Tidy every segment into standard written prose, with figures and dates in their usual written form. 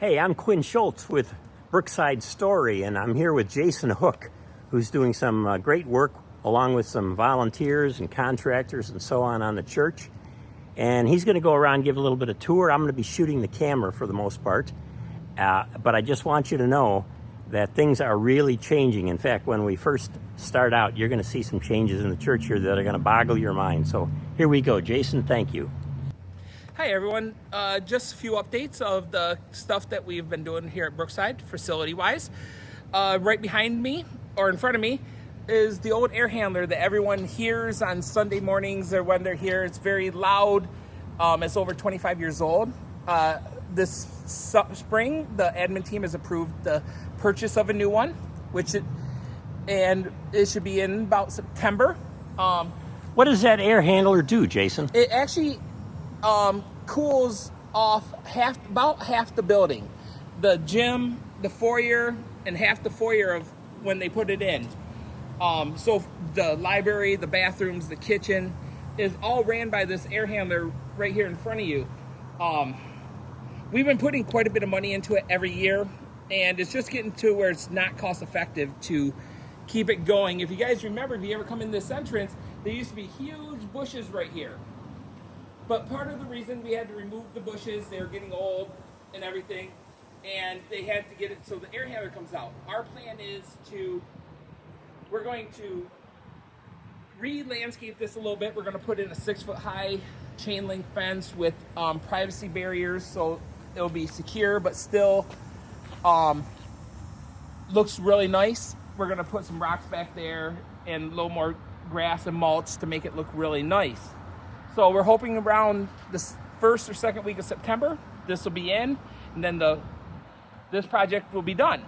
Hey, I'm Quinn Schultz with Brookside Story, and I'm here with Jason Hoek, who's doing some great work along with some volunteers and contractors and so on the church. And he's going to go around and give a little bit of tour. I'm going to be shooting the camera for the most part. But I just want you to know that things are really changing. In fact, when we first start out, you're going to see some changes in the church here that are going to boggle your mind. So here we go. Jason, thank you. Hi everyone, just a few updates of the stuff that we've been doing here at Brookside, facility-wise. Right behind me, or in front of me, is the old air handler that everyone hears on Sunday mornings or when they're here. It's very loud. It's over 25 years old. This spring, the admin team has approved the purchase of a new one, and it should be in about September. What does that air handler do, Jason? It actually cools off about half the building, the gym, the foyer, and half the foyer of when they put it in. So the library, the bathrooms, the kitchen is all ran by this air handler right here in front of you. We've been putting quite a bit of money into it every year, and it's just getting to where it's not cost effective to keep it going. If you guys remember, if you ever come in this entrance, there used to be huge bushes right here. But part of the reason we had to remove the bushes, they were getting old and everything, and they had to get it so the air handler comes out. Our plan is we're going to re-landscape this a little bit. We're going to put in a 6-foot high chain link fence with privacy barriers, so it'll be secure, but still looks really nice. We're going to put some rocks back there and a little more grass and mulch to make it look really nice. So we're hoping around the first or second week of September, this will be in, and then this project will be done.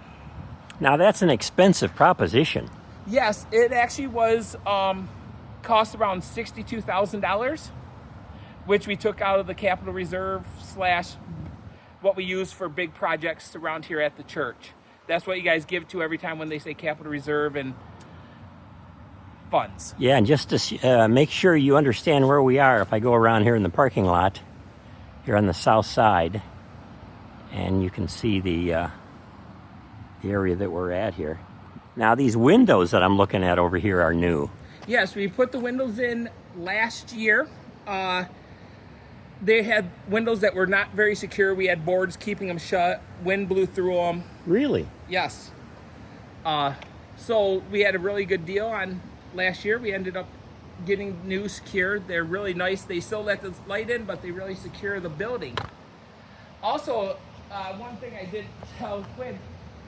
Now that's an expensive proposition. Yes, it actually was cost around $62,000, which we took out of the capital reserve / what we use for big projects around here at the church. That's what you guys give to every time when they say capital reserve and funds. Yeah, and just to make sure you understand where we are, if I go around here in the parking lot, here on the south side, and you can see the area that we're at here. Now, these windows that I'm looking at over here are new. Yes, we put the windows in last year. They had windows that were not very secure. We had boards keeping them shut. Wind blew through them. Really? Yes. So we had a really good deal on last year. We ended up getting new secured. They're really nice. They still let the light in, but they really secure the building. Also, one thing I did tell Quinn,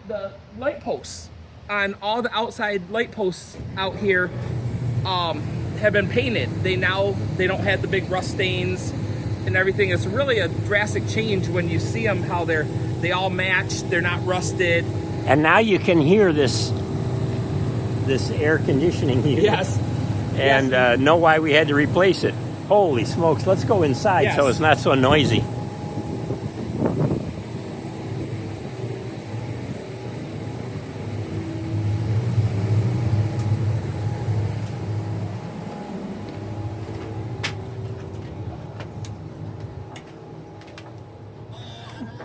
the light posts on all the outside light posts out here have been painted. They don't have the big rust stains and everything. It's really a drastic change when you see them, how they all match. They're not rusted. And now you can hear this air conditioning here. Yes. And know why we had to replace it. Holy smokes, let's go inside so it's not so noisy.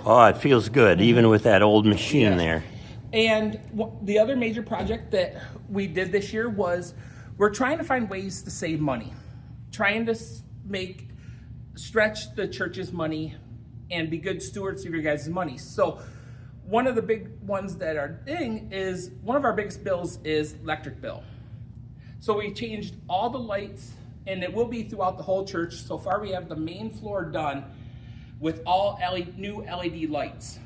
Oh, it feels good, even with that old machine there. And the other major project that we did this year was we're trying to find ways to save money, trying to stretch the church's money and be good stewards of your guys' money. So one of the big ones that are is one of our biggest bills is electric bill. So we changed all the lights, and it will be throughout the whole church. So far we have the main floor done with all new LED lights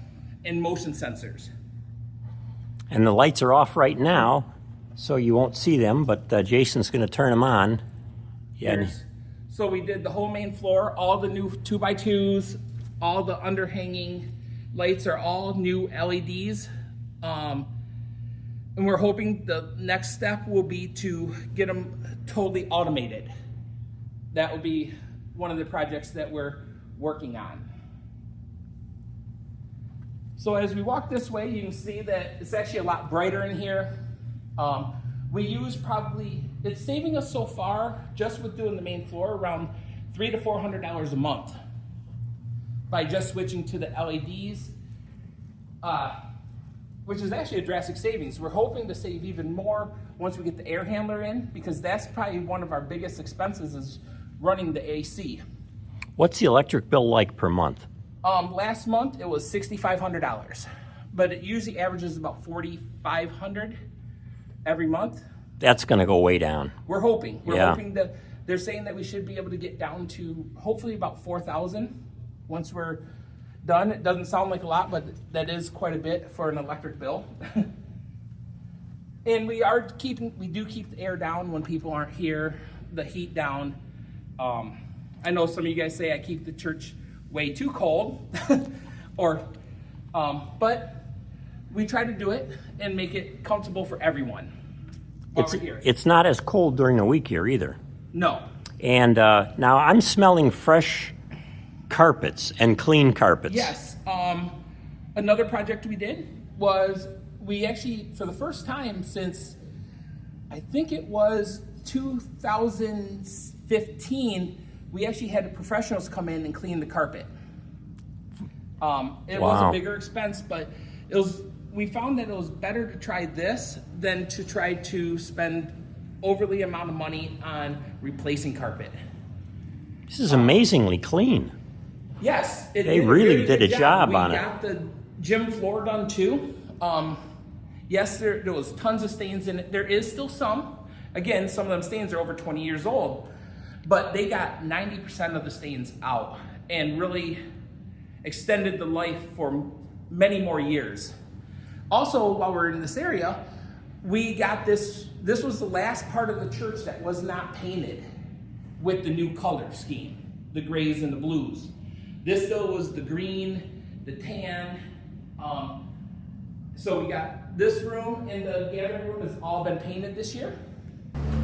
and motion sensors. And the lights are off right now, so you won't see them, but Jason's going to turn them on. Yeah. So we did the whole main floor, all the new 2x2s, all the underhanging lights are all new LEDs. And we're hoping the next step will be to get them totally automated. That will be one of the projects that we're working on. So as we walk this way, you can see that it's actually a lot brighter in here. We use it's saving us so far, just with doing the main floor, around $300 to $400 a month by just switching to the LEDs which is actually a drastic savings. We're hoping to save even more once we get the air handler in, because that's probably one of our biggest expenses is running the AC. What's the electric bill like per month? Last month it was $6,500, but it usually averages about $4,500 every month. That's going to go way down. We're hoping. We're Yeah. hoping that they're saying that we should be able to get down to hopefully about 4,000 once we're done. It doesn't sound like a lot, but that is quite a bit for an electric bill. And we do keep the air down when people aren't here, the heat down. I know some of you guys say I keep the church way too cold, but we try to do it and make it comfortable for everyone while we're here. It's not as cold during the week here either. No. And now I'm smelling fresh carpets and clean carpets. Yes. Another project we did was we actually, for the first time since I think it was 2015, we actually had the professionals come in and clean the carpet. It was a bigger expense, but we found that it was better to try this than to try to spend overly amount of money on replacing carpet. This is amazingly clean. Yes, They really did a job on it. We got the gym floor done too. Yes, there was tons of stains in it. There is still some. Again, some of them stains are over 20 years old, but they got 90% of the stains out and really extended the life for many more years. Also, while we're in this area, we got this was the last part of the church that was not painted with the new color scheme, the grays and the blues. This still was the green, the tan. So we got this room and the gathering room has all been painted this year.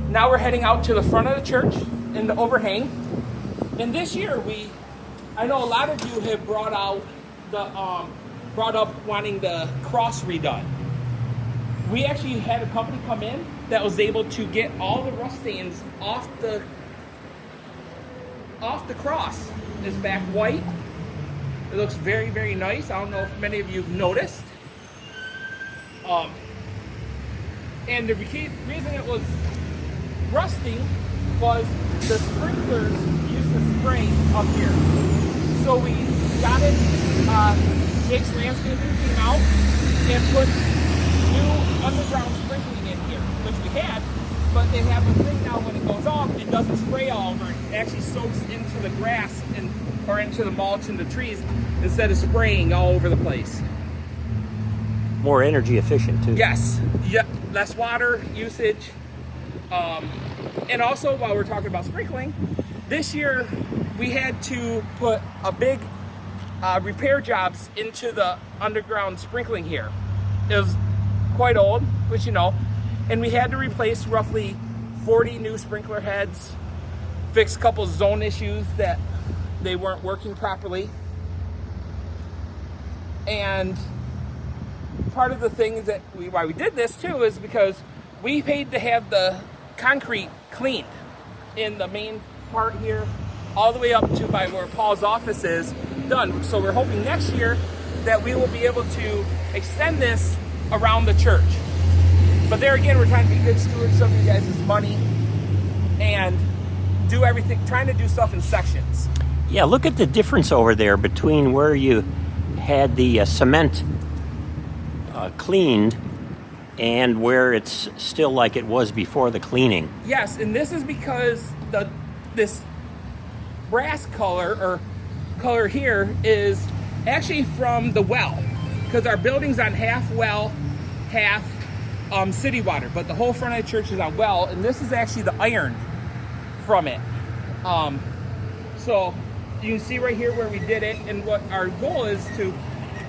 Now we're heading out to the front of the church in the overhang. And this year I know a lot of you have brought up wanting the cross redone. We actually had a company come in that was able to get all the rust stains off the cross. It's back white. It looks very, very nice. I don't know if many of you have noticed. And the reason it was rusting was the sprinklers used to spray up here. So we got it, Jake's landscaping came out and put new underground sprinkling in here, which we had, but they have a thing now when it goes off, it doesn't spray all over, it actually soaks into the grass or into the mulch and the trees instead of spraying all over the place. More energy efficient too. Yes, yeah, less water usage. And also, while we're talking about sprinkling, this year we had to put a big repair jobs into the underground sprinkling here. It was quite old, which you know, and we had to replace roughly 40 new sprinkler heads, fix a couple zone issues that they weren't working properly. And part of the thing that why we did this too is because we paid to have the concrete cleaned in the main part here all the way up to by where Paul's office is done. So we're hoping next year that we will be able to extend this around the church. But there again, we're trying to be good stewards of you guys' money and do everything, trying to do stuff in sections. Yeah, look at the difference over there between where you had the cement cleaned and where it's still like it was before the cleaning. Yes, and this is because this brass color here is actually from the well, because our building's on half well, half city water, but the whole front of the church is on well, and this is actually the iron from it. So you can see right here where we did it, and what our goal is to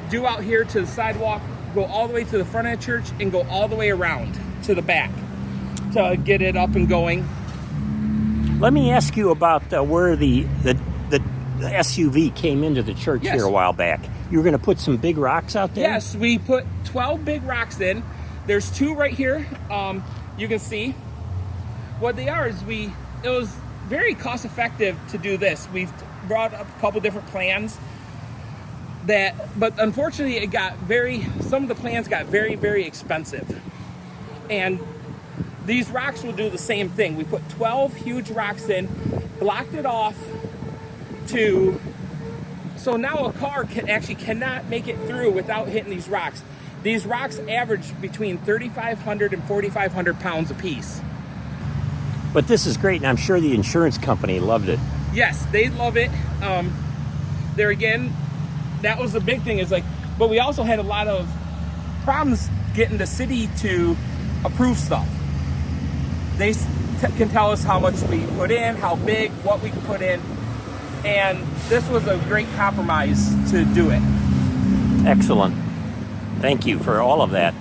do out here to the sidewalk, go all the way to the front of the church, and go all the way around to the back to get it up and going. Let me ask you about where the SUV came into the church here a while back. You were going to put some big rocks out there? Yes, we put 12 big rocks in. There's 2 right here. You can see what they are. It was very cost effective to do this. We've brought up a couple different plans. But unfortunately, some of the plans got very, very expensive. And these rocks will do the same thing. We put 12 huge rocks in, blocked it off so now a car cannot make it through without hitting these rocks. These rocks average between 3,500 and 4,500 pounds a piece. But this is great, and I'm sure the insurance company loved it. Yes, they love it. There again, that was the big thing. But we also had a lot of problems getting the city to approve stuff. They can tell us how much we put in, how big, what we can put in, and this was a great compromise to do it. Excellent. Thank you for all of that.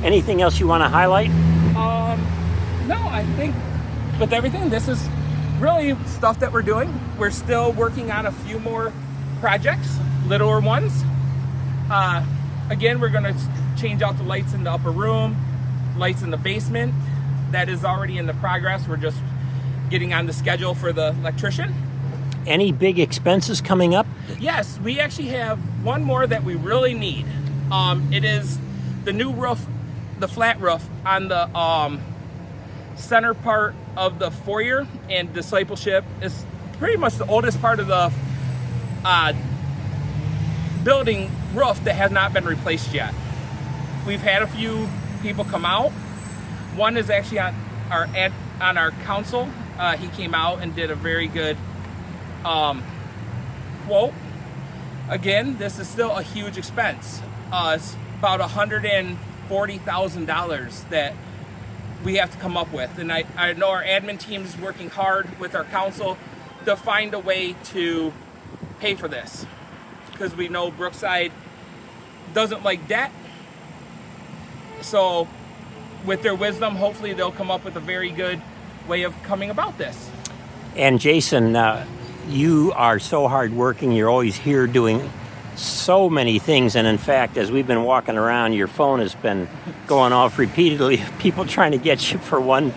Anything else you want to highlight? No, I think with everything, this is really stuff that we're doing. We're still working on a few more projects, littler ones. Again, we're going to change out the lights in the upper room, lights in the basement. That is already in the progress. We're just getting on the schedule for the electrician. Any big expenses coming up? Yes, we actually have one more that we really need. It is the new roof, the flat roof on the center part of the foyer and discipleship. Is pretty much the oldest part of the building roof that has not been replaced yet. We've had a few people come out. One is actually on our council. He came out and did a very good quote. Again, this is still a huge expense. It's about $140,000 that we have to come up with. And I know our admin team is working hard with our council to find a way to pay for this, because we know Brookside doesn't like debt. So with their wisdom, hopefully they'll come up with a very good way of coming about this. And Jason, you are so hardworking. You're always here doing so many things. And in fact, as we've been walking around, your phone has been going off repeatedly. People trying to get you for one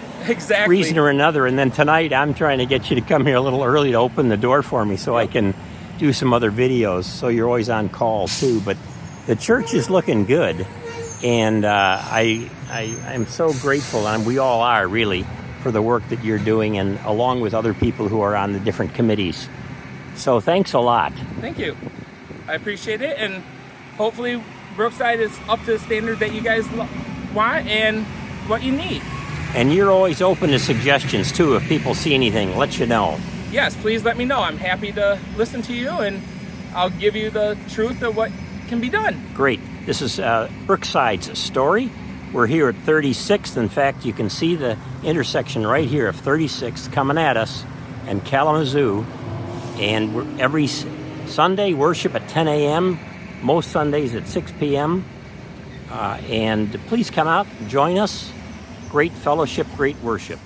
reason or another. And then tonight, I'm trying to get you to come here a little early to open the door for me so I can do some other videos. So you're always on call too. But the church is looking good. And I'm so grateful, and we all are really, for the work that you're doing, and along with other people who are on the different committees. So thanks a lot. Thank you. I appreciate it, and hopefully Brookside is up to the standard that you guys want and what you need. And you're always open to suggestions too. If people see anything, let you know. Yes, please let me know. I'm happy to listen to you, and I'll give you the truth of what can be done. Great. This is Brookside's story. We're here at 36th. In fact, you can see the intersection right here of 36th coming at us and Kalamazoo. And we're every Sunday, worship at 10 a.m., most Sundays at 6 p.m. And please come out and join us. Great fellowship, great worship.